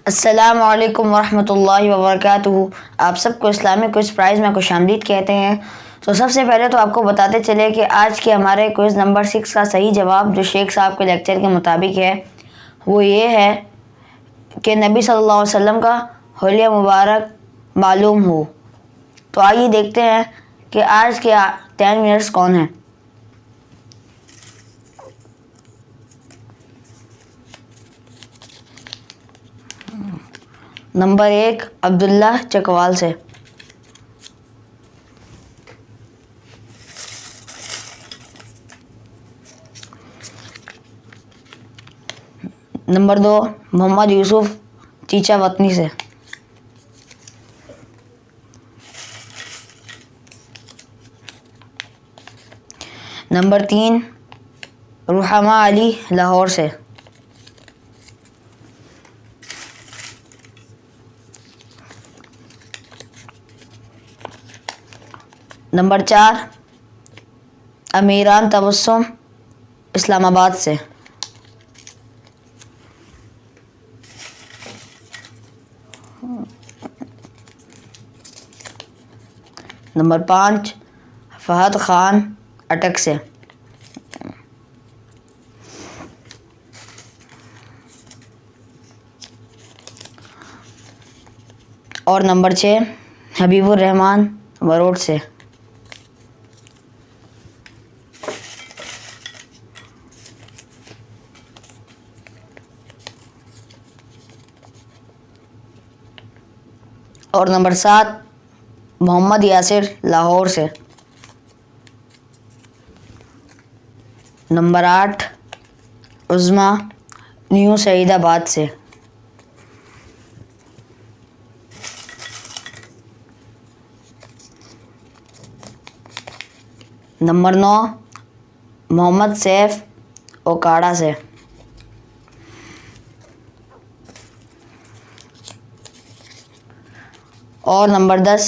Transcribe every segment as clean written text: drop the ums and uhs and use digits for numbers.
السلام علیکم ورحمۃ اللہ وبرکاتہ۔ آپ سب کو اسلامی کوئز پرائز میں خوش آمدید کہتے ہیں۔ تو سب سے پہلے تو آپ کو بتاتے چلے کہ آج کے ہمارے کوئز نمبر 6 کا صحیح جواب جو شیخ صاحب کے لیکچر کے مطابق ہے وہ یہ ہے کہ نبی صلی اللہ علیہ وسلم کا حلیہ مبارک معلوم ہو۔ تو آئیے دیکھتے ہیں کہ آج کے 10 ونرز کون ہیں۔ نمبر 1 عبداللہ چکوال سے۔ نمبر 2 محمد یوسف چیچا وطنی سے۔ نمبر 3 رحمہ علی لاہور سے۔ نمبر 4 امیران تبسم اسلام آباد سے۔ نمبر 5 فہد خان اٹک سے۔ اور نمبر 6 حبیب الرحمان وروٹ سے۔ اور نمبر 7 محمد یاسر لاہور سے۔ نمبر 8 عظمیٰ نیو سعید آباد سے۔ نمبر 9 محمد سیف اوکاڑا سے۔ اور نمبر 10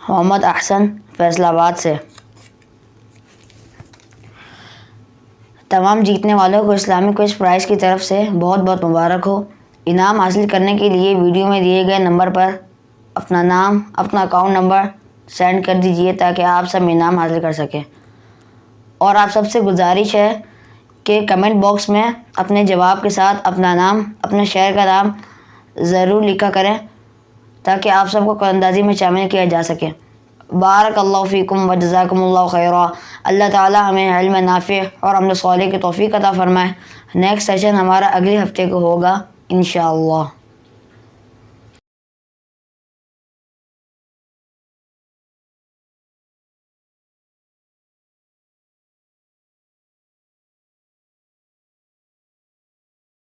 محمد احسن فیصل آباد سے۔ تمام جیتنے والوں کو اسلامی کوئز پرائز کی طرف سے بہت بہت مبارک ہو۔ انعام حاصل کرنے کے لیے ویڈیو میں دیے گئے نمبر پر اپنا نام اپنا اکاؤنٹ نمبر سینڈ کر دیجئے تاکہ آپ سب انعام حاصل کر سکیں۔ اور آپ سب سے گزارش ہے کہ کمنٹ باکس میں اپنے جواب کے ساتھ اپنا نام اپنے شہر کا نام ضرور لکھا کریں تاکہ آپ سب کو قلم اندازی میں شامل کیا جا سکے۔ بارک اللہ فیکم و جزاکم اللہ خیرا۔ اللہ تعالی ہمیں علم نافع اور عمل صالح کی توفیق عطا فرمائے۔ نیکسٹ سیشن ہمارا اگلے ہفتے کو ہوگا انشاءاللہ۔